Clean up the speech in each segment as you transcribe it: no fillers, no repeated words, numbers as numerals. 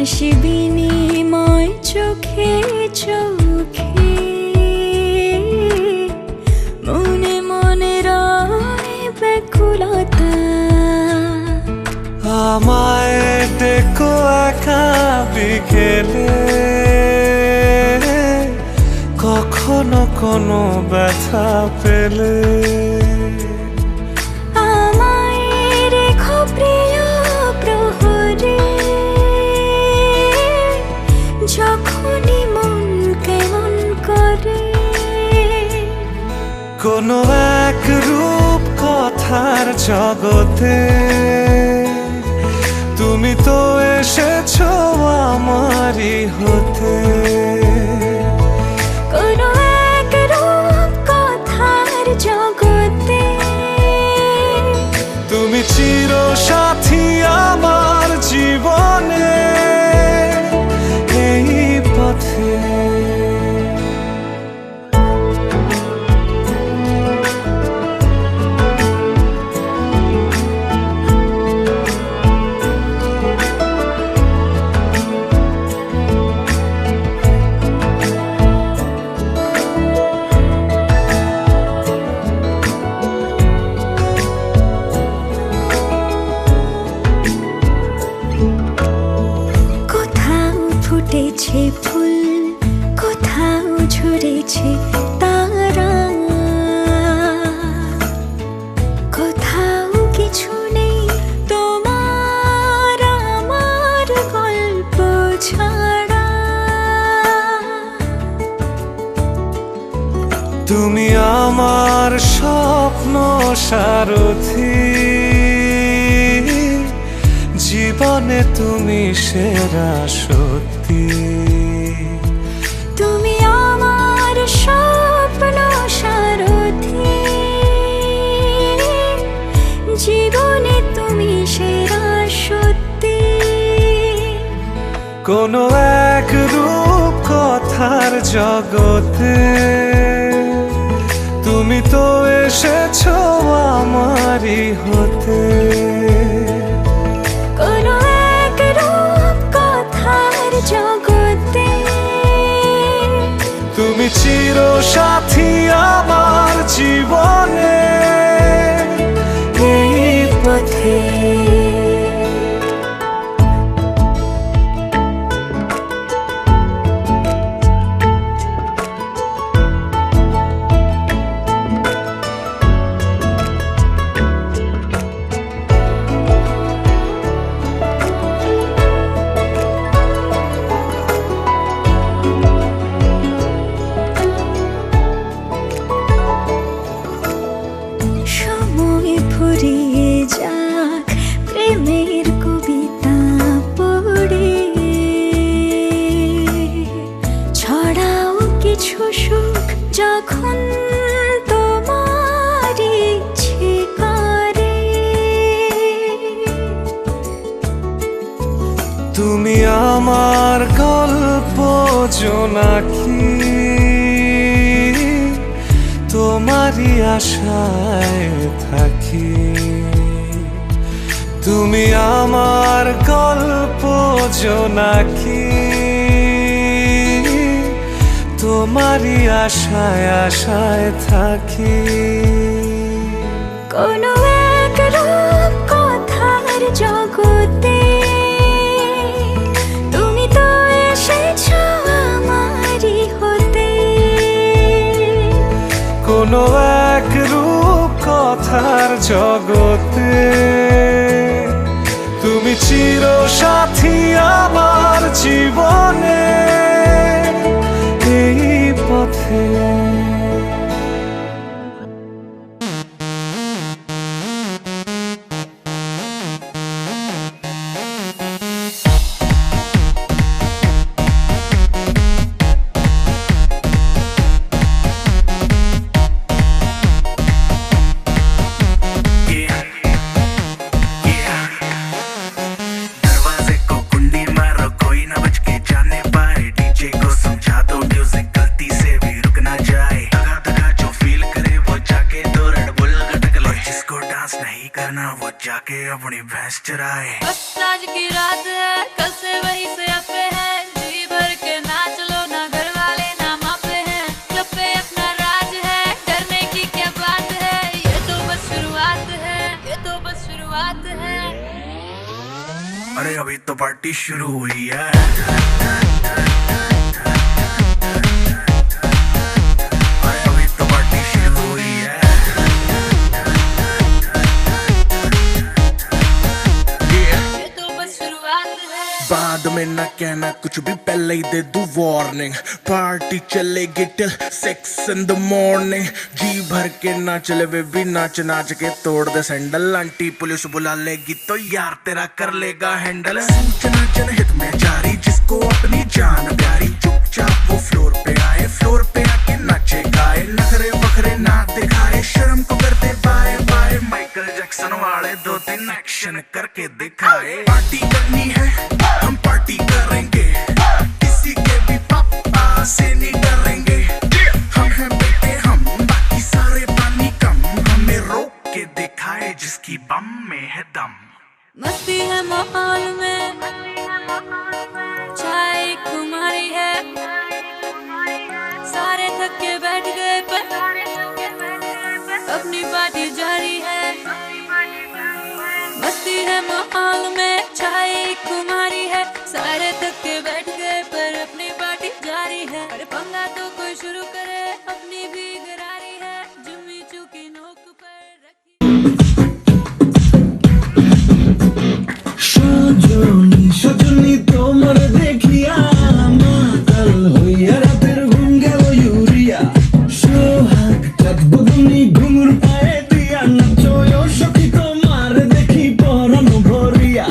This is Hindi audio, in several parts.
হাসি বিনিময় চোখে চোখে, মনে মনে রয় ব্যাকুলতা। আমায় দেখো একা বিকেলে, কখনো কোনো ব্যথা পেলে। আমায় রেখো প্রিয় প্রহরে, যখনই মন কেমন করে। কোনো এক রূপ কথার জগতে তুমি তো এসেছো আমারই হতে। কোনো এক রূপ কথার জগতে তুমি চিরসাথী আমার জীবনে, এই পথে। ফুটেছে ফুল, কোথাও ঝরেছে তারা, কোথাও কিছু নেই তোমার আমার গল্প ছাড়া। তুমি আমার স্বপ্ন সারথি, জীবনে তুমি সেরা সত্যি। তুমি আমার স্বপ্ন সারথি, জীবনে তুমি সেরা সত্যি। কোনো এক রূপ কথার জগতে তুমি তো এসেছো আমারই হতে। কোনো এক রূপ কথার জগতে তুমি চিরসাথী আমার জীবনে, এই পথে। ফুরিয়ে যাক প্রেমের কবিতা পড়ে, ছড়াও কিছু সুখ যখন তোমার ইচ্ছে করে। তুমি আমার গল্প জোনাকি, তোমারই আশায় থাকি। তুমি আমার গল্প জোনাকি, তোমারই আশায় আশায় থাকি। কোনো এক রূপ কথার জগতে তুমি তো এসেছো আমারই হতে। কোনো এক রূপ কথার জগতে তুমি চিরসাথী আমার জীবনে, এই পথে। करना वो जाके अपनी भैंस चराए। बस आज की रात है, कल से वहीं से अभी तो पार्टी शुरू हुई है। अभी तो पार्टी शुरू हुई है। ये तो बस शुरुआत है। बाद में ना कहना कुछ भी, पहले ही दे दूं वार्निंग। पार्टी चलेगी टिल 6 in the morning। जी भर के नाच ले बेबी, नाच नाच के तोड़ दे सैंडल। आंटी पुलिस बुला लेगी तो यार तेरा कर लेगा हैंडल। सूचना जनहित में जारी, जिसको अपनी जान प्यारी, चुपचाप वो फ्लोर पे आए, फ्लोर पे आके नाचे गाए। नखरे बखरे ना दिखाए, शर्म को कर दे बाय बाय। माइकल जैक्सन वाले 2-3 एक्शन करके दिखाए। पार्टी करनी है हम पार्टी करेंगे, किसी के भी पापा से नहीं डरेंगे। हम हैं बेटे हम, बाकी सारे पानी कम। हमें रोक के दिखाए जिसकी बम में है दम। मस्ती है माहौल में, चाय कुमारी है। सारे थक के बैठ गए पर अपनी पार्टी जारी है। मस्ती है माहौल में, चाय कुमारी है। सारे थक के बैठ गए पर अपनी पार्टी जारी है। अरे पंगा तो कोई शुरू करे, अपनी भी गरारी है। जुम्मी चूकी नोक पर সজনী তোমার দেখিয়া মাতাল হইয়া রাতের ঘুম গেল ইউরিয়া। সোহাগ চাঁদ বদনি ঘুঙুর পায়ে দিয়া নাচো সখী তোমার দেখি পরানো ভরিয়া।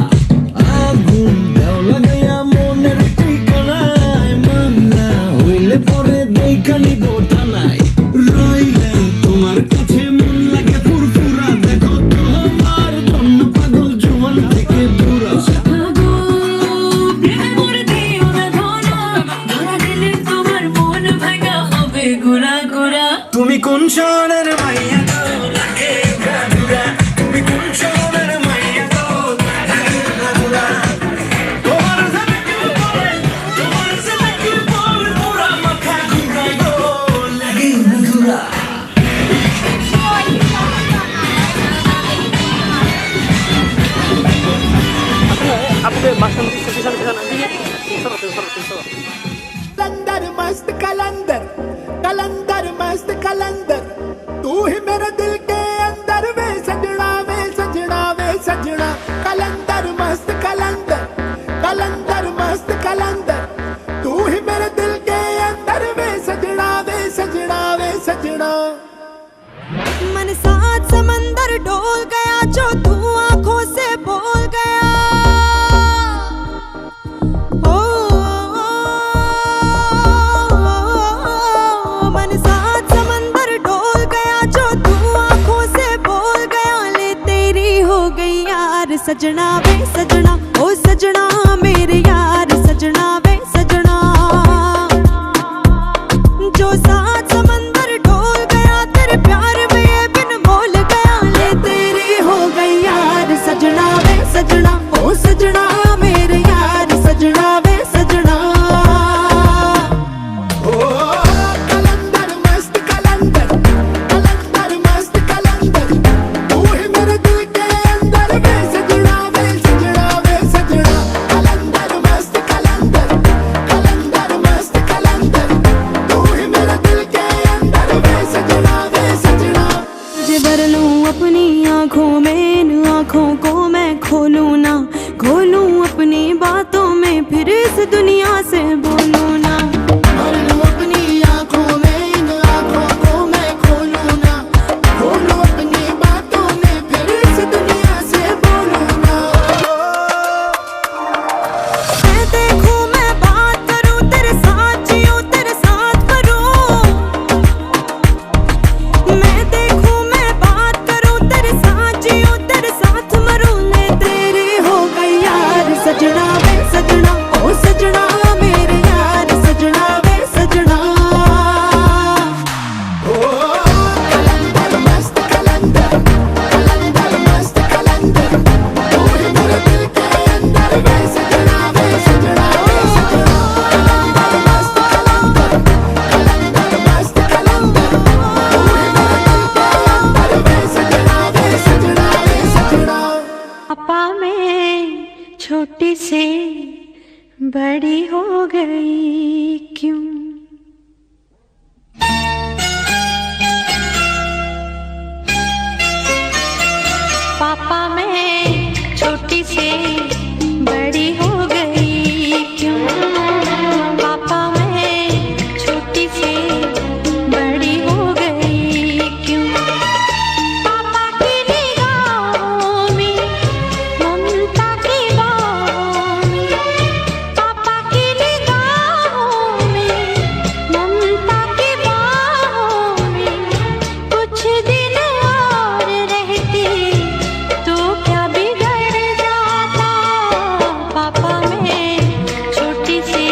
আগুন দেও লাগাইয়া মনের ঠিকানায়, মামলা হইলে পরে দেখানি গোটানায়। রইলে তোমার কাছে মন লাগে ফুরফুরা, দেখো তোমার জন্য পাগল জোয়ান থেকে দূরা। তুমি কোন শহরের মাইয়া গো লাগে গাধুরা? তুমি কোন শহরের মাইয়া গো লাগে গাধুরা? তোমার সাথে কি বলে, তোমার সাথে কি বলে, পুরা মাথা ঘুরাই গো লাগে গাধুরা। कलंदर मस्त कलंदर, कलंदर मस्त कलंदर, तू ही मेरे दिल के अंदर वे सजना वे सजना वे सजना। कलंदर मस्त कलंदर, कलंदर मस्त कलंदर, तू ही मेरे दिल के अंदर वे सजना वे सजना वे सजना। मन साथ समंदर डोल गया, जो तू आंखों से बोल गया। ओ, मन साथ समंदर डोल गया, जो तू आंखों से बोल गया। ले तेरी हो गई यार सजना वे सजना, ओ सजना मेरे यार सजना वे सजना। जो साथ समंदर डोल गया, तेरे प्यार में ये बिन बोल गया। ले तेरी हो गई यार सजना वे सजना, ओ सजना मेरे यार सजना वे सजना। ओ कलंदर मस्त कलंदर, कलंदर मस्त कलंदर, तू ही मेरे दिल के अंदर वे सजना वे सजना वे सजना। कलंदर मस्त कलंदर, कलंदर मस्त कलंदर, तू ही मेरे दिल के अंदर वे सजना वे सजना। तुझे भर लूं अपनी आँखों में, इन आँखों को मैं खोलूं ना, खोलूं अपनी बातों में, फिर इस दुनिया से बोलूं ना। भर लूं अपनी आँखों में, इन आँखों को मैं खोलूं ना, खोलूं अपनी बातों में, फिर इस दुनिया से बोलूं ना। मैं देखूं मैं बात करूं, तेरे साथ जियूं तेरे साथ मरूं। मैं देखूं मैं बात करूं, तेरे साथ जियूं तेरे साथ मरूं। ले तेरी हो गई यार सजना वे सजना, ओ सजना बड़ी हो गई क्यों। पापा मैं छोटी से बड़ी हो गई क्यों। पापा मैं छोटी से बड़ी हो गई क्यों। पापा की निगाहों में ममता की बाहों में, पापा की निगाहों में ममता की बाहों में, कुछ दिन और रहती तो क्या बिगड़ जाता। पापा मैं छोटी से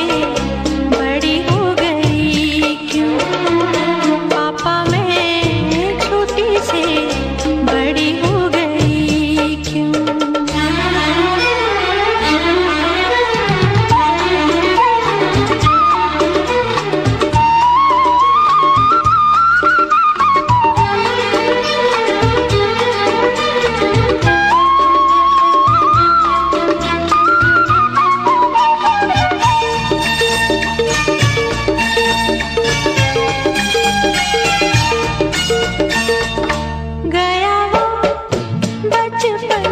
बड़ी हो गई क्यों। पापा मैं छोटी से बड़ी हो गई क्यों। गया वो बचपन,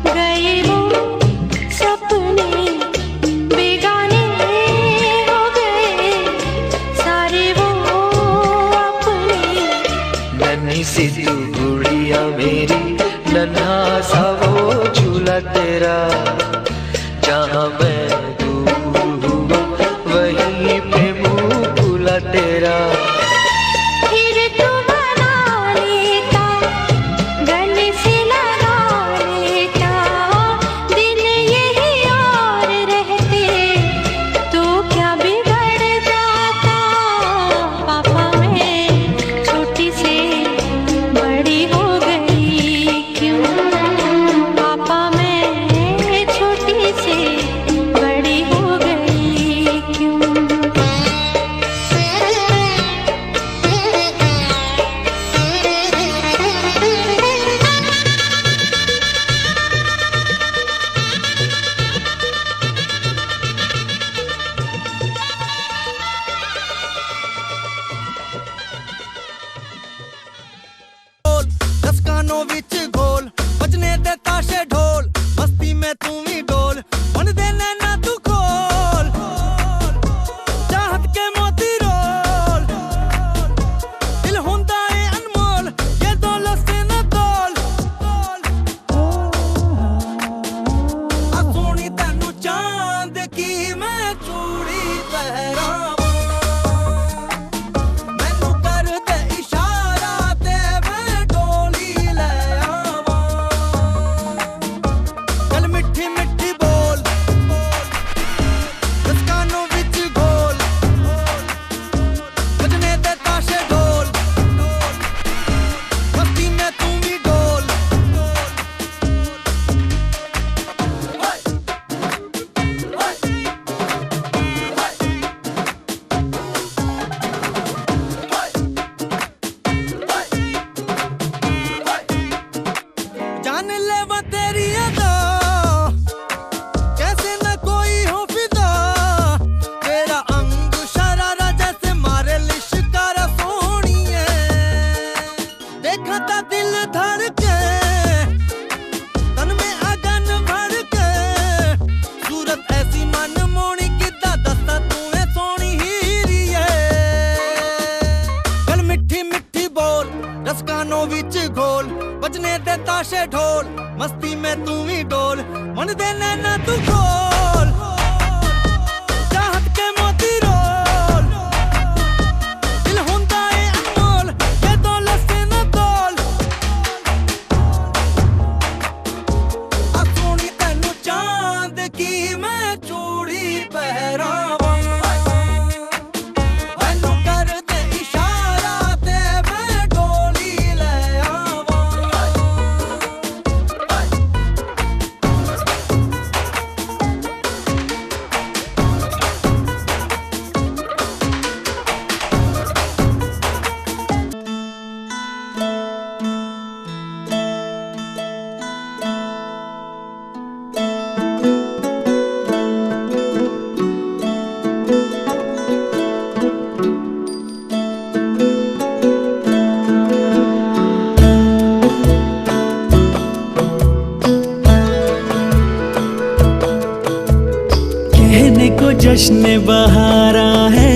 गए वो सपने, बेगाने हो गए सारे वो अपने। नन्ही सी तू गुड़िया मेरी, नन्हा सा वो झूला तेरा, जहाँ मैं दूर हुआ वहीं पे मुँह खुला तेरा। फिर तू बना लेता, गले से लगा लेता, दिन यही और रहते तो क्या बिगड़ जाता। पापा मैं छोटी से बड़ी हो गई क्यों। पापा मैं छोटी से बड़ी हो गई क्यों। दस कानों विच घोल, बजने दे ताशे ढोल, मस्ती में तू भी डोल, बन दे नैना तू खोल, चाहत के मोती रोल, दिल हुंदा है अनमोल, ये दौलत से न तोल। आ सोनी तैनू चांद की मैं चूड़ी पहरावां, मैनू कर दे इशारा ते मैं डोली ले आवां। गल मिठी मिठी बोल, दस कानों विच घोल, बजने दे ताशे ढोल, मस्ती में तू भी डोल। जान ले वो तेरी अदा, कैसे न कोई हो फिदा, तेरा अंग शरारा जैसे मारे लिशकारा सोनिए। देखा ता दिल धड़के, तन में अगन भर के, सूरत ऐसी मन मोनी किदा दस्ता तू है सोनी हीरी है। गल मिठी मिठी बोल, दस कानों विच घोल, बजने दे ताशे ढोल, मस्ती में तू भी डोल, मन दे नैना तू खोल, चाहत के मोती रोल, दिल हुंदा है अनमोल, ये दौलत से न तोल। आ सोनी तैनू चांद की मैं चूड़ी पहरावां, मैनू कर दे इशारा ते मैं डोली ले आवां। कहने को जश्न बहारा है,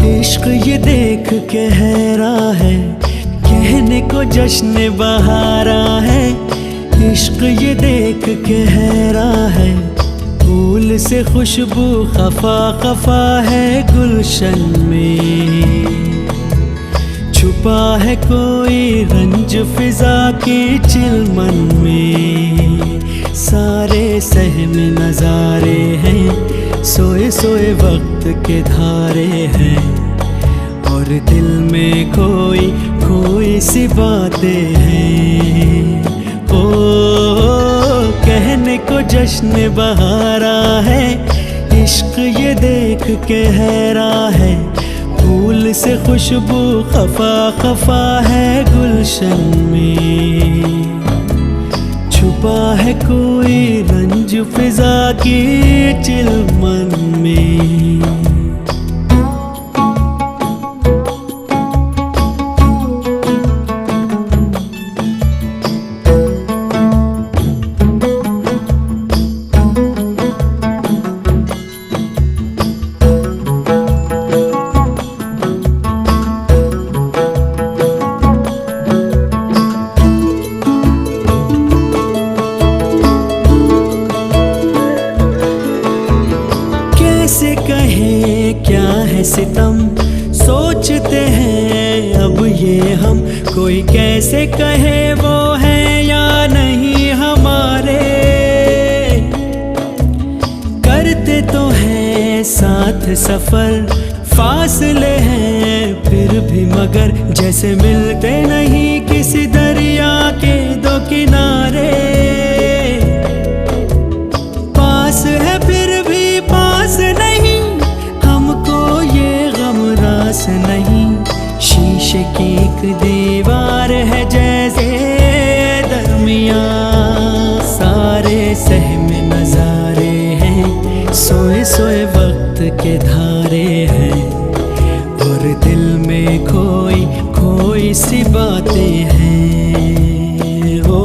इश्क ये देख के हैरा है। कहने को जश्न बहारा है, इश्क ये देख के हैरा है। फूल से खुशबू खफा खफा है गुलशन में, छुपा है कोई रंज फिजा के चिलमन में। सारे सहम नजारे हैं, सोए सोए वक्त के धारे हैं, और दिल में कोई कोई सी बातें हैं। ओ कहने को जश्न बहारा है, इश्क ये देख के हैरा है। फूल से खुशबू खफा खफा है गुलशन में, छुपा है कोई रंज फिजा की चिलमन में। कैसे कहें क्या है सितम, सोचते हैं अब ये हम। कोई कैसे कहे वो है या नहीं हमारे, करते तो हैं साथ सफर, फासले हैं फिर भी मगर। जैसे मिलते नहीं किसी दरिया के दो किनारे, पास है फिर भी पास नहीं, हमको ये गम रास नहीं। शीशे की एक दीवार है जैसे दरमियां, सारे सहम नजारे हैं, सोए सोए वक्त के धारे हैं, और दिल में कोई कोई सी बातें हैं। ओ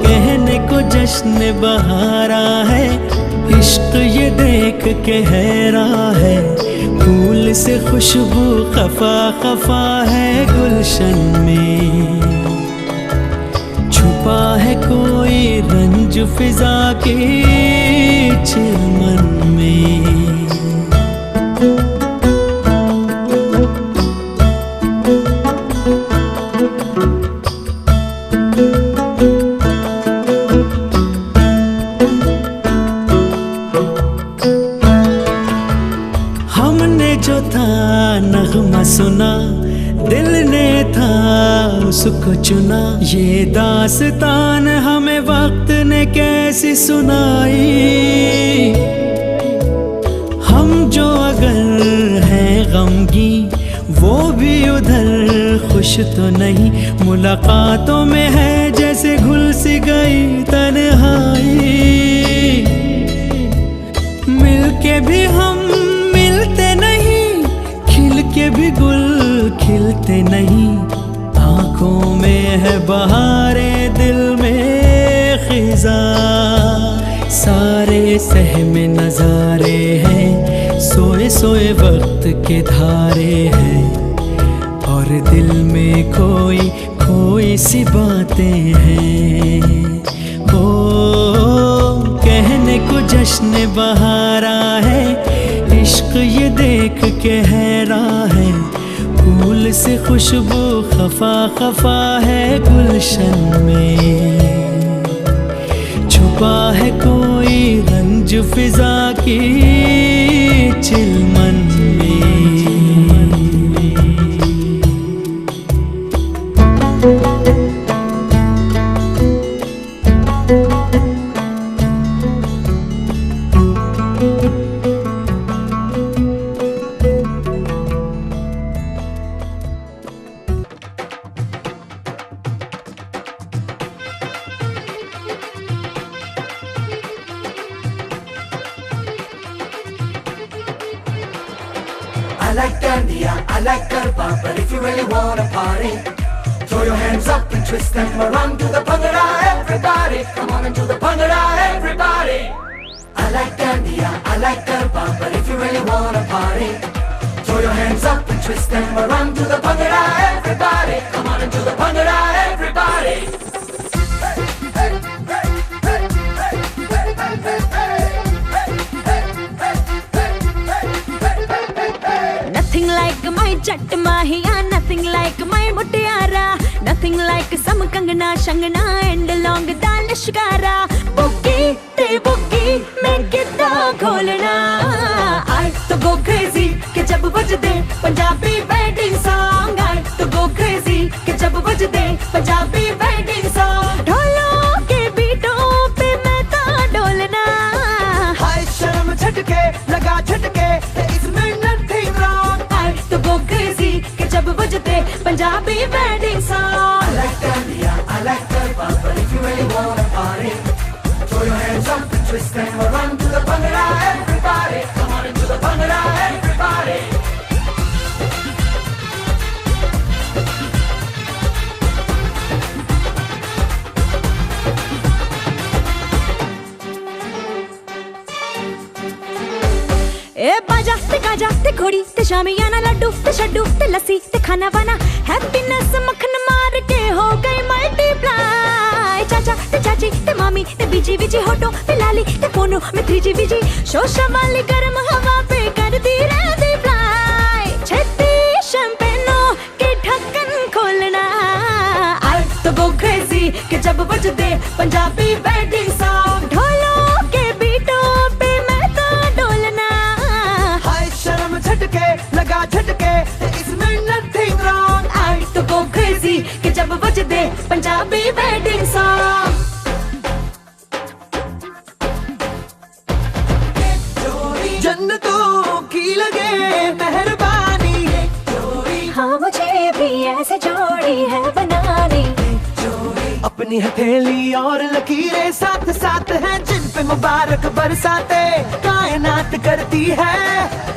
कहने को जश्न बहारा है, इश्क ये देख के हैरा है। फूल से खुशबू खफा खफा है गुलशन में, छुपा है कोई रंज फिजा के चिलमन में। हमने जो था नगमा सुना, दिल ने था उसको चुना। ये दास्तान हमें वक्त ने कैसी सुनाई, हम जो अगर हैं गमगी वो भी उधर खुश तो नहीं। मुलाकातों में है जैसे घुल सी गई तन्हाई, मिलके भी हम मिलते नहीं, खिल के भी गुल खिलते नहीं। आंखों में है बहारे, दिल में खिजा, सारे सहम नजारे हैं, सोए सोए वक्त के धारे हैं, और दिल में कोई कोई सी बातें हैं। ओ कहने को जश्न बहारा है, इश्क ये देख के हैरा है। फूल से खुशबू खफा खफा है गुलशन में, छुपा है कोई रंज फिजा की चिलमन में। I like Dandia, I like Garba, but if you really wanna party, throw your hands up and twist them around. Do the Bhangra, everybody. Come on and do the Bhangra, everybody. I like Dandia. dandiya, I like garba, but if you really wanna party, throw your hands up and twist them around to the bhangra, everybody. Come on into the bhangra, everybody. Nothing like my Jat Mahiya, nothing like my Mutiara, nothing like some Kangana, Shangana and long Danishkara. Boogie, te boogie, make it the kholna. I to go crazy, ke jab bajde Punjabi wedding song. I to go crazy, ke jab bajde Punjabi wedding song. ढोलों के बीटों पे मैं तो डोलना. हाय शर्म झटके लगा झटके इसमें nothing wrong. I to go crazy, ke jab bajde Punjabi wedding song. I like dandiya, I like garba, but if you really wanna party, throw your hands up and twist them around to the bhangra, everybody. Come on into the bhangra, everybody. ए बाजा ते गाजा ते घोड़ी ते शामियाना, लड्डू ते शड्डू ते लस्सी ते खाना वाना. हैप्पीनेस मक्खन मार के हो गई मल्टीप्लाई. चाचा ते चाची ते मामी ते बीजी बीजी होटो पे लाली ते फोनो में 3G बीजी. शोशा वाली गर्म हवा पे करती रहती फ्लाई. छेती शैंपेनों के ढक्कन खोलना. आई तो गो क्रेजी के जब बजते पंजाबी वेडिंग सॉन्ग. ढोलों के बीटों पे मैं तो डोलना. हाय शर्म झटके लगा झटके इसमें nothing wrong. आई तो गो क्रेजी के जब बजते पंजाबी वेडिंग सॉन्ग. जन्नतों की लगे मेहरबानी. हाँ मुझे भी ऐसे जोड़ी है बनानी. अपनी हथेली और लकीरें साथ साथ हैं जिन पे मुबारक बरसाते कायनात करती है.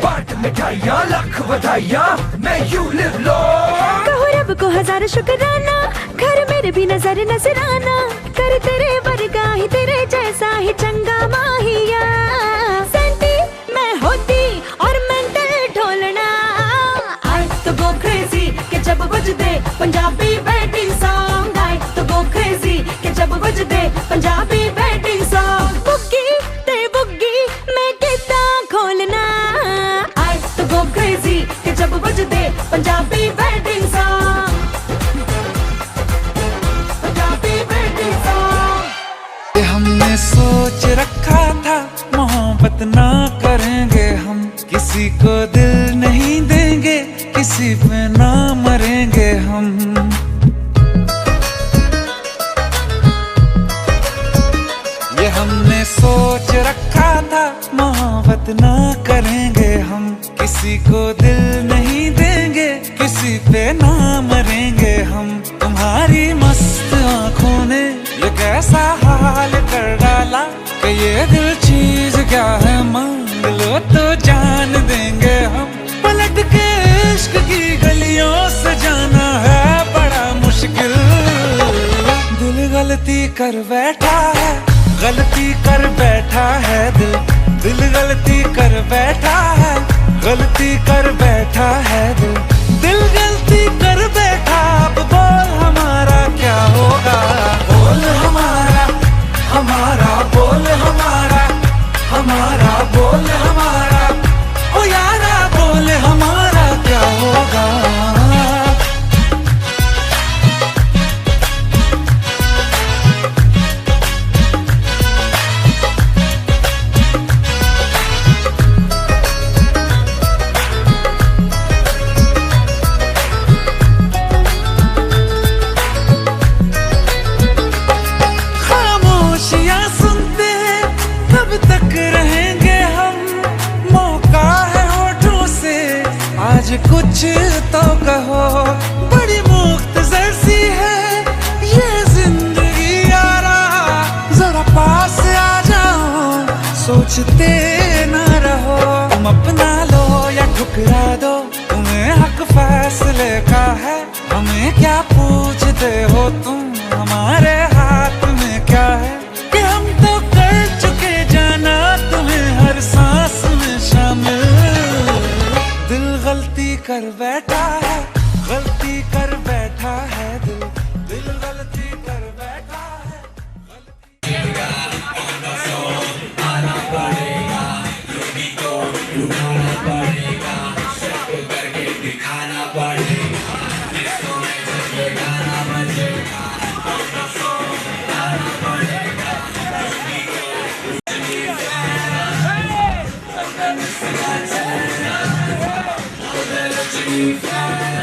बांट मिठाइयाँ लाख बधाइयाँ, मैं you live long. कहो रब को हजार शुक्राना, घर मेरे भी नजर नजराना. कर तेरे वर्गा ही तेरे जैसा ही चंगा माहिया. सेंटी मैं होती और मेंटल ढोलना. आई तो गो क्रेजी के जब बजते पंजाबी वेडिंग सॉन्ग. आई तो गो क्रेजी के जब बजते पंजाबी वेडिंग सॉन्ग. बुग्गी ते बुग्गी मैं कितना खोलना. आई तो गो क्रेजी के जब बजते Punjabi wedding song. Punjabi wedding song. हमने सोच रखा था मोहब्बत ना करेंगे हम, किसी को दिल नहीं देंगे, किसी पे ना मरेंगे हम. ये हमने सोच रखा था मोहब्बत ना करेंगे हम, किसी को दिल नहीं देंगे, किसी पे ना मरेंगे हम. तुम्हारी मस्त आंखों ने ये कैसा हाल कर डाला कि ये दिल चीज क्या है मांग लो तो जान देंगे हम. पलट के इश्क की गलियों से जाना है बड़ा मुश्किल. दिल गलती कर बैठा है, गलती कर बैठा है दिल. दिल गलती कर बैठा है, गलती कर बैठा है दिल. दिल गलती कर बैठा, अब बोल हमारा क्या होगा. बोल हमारा हमारा बोल हमारा हमारा बोल हमारा. ओ यारा बोल हमारा क्या होगा. खामोशियां सुनते कब तक रहेंगे हम, मौका है होठों से आज कुछ तो कहो. बड़ी मुख्तसर सी है ये जिंदगी यारा, जरा पास आ जाओ सोचते ना रहो. तुम अपना लो या ठुकरा दो, तुम्हें हक फैसले का है. हमें क्या पूछते हो तुम, हमारे हाथ में क्या है कि हम तो कर चुके जाना तुम्हें हर कर बैठा है, गलती कर बैठा है दिल, दिल गलती कर बैठा है। Hey!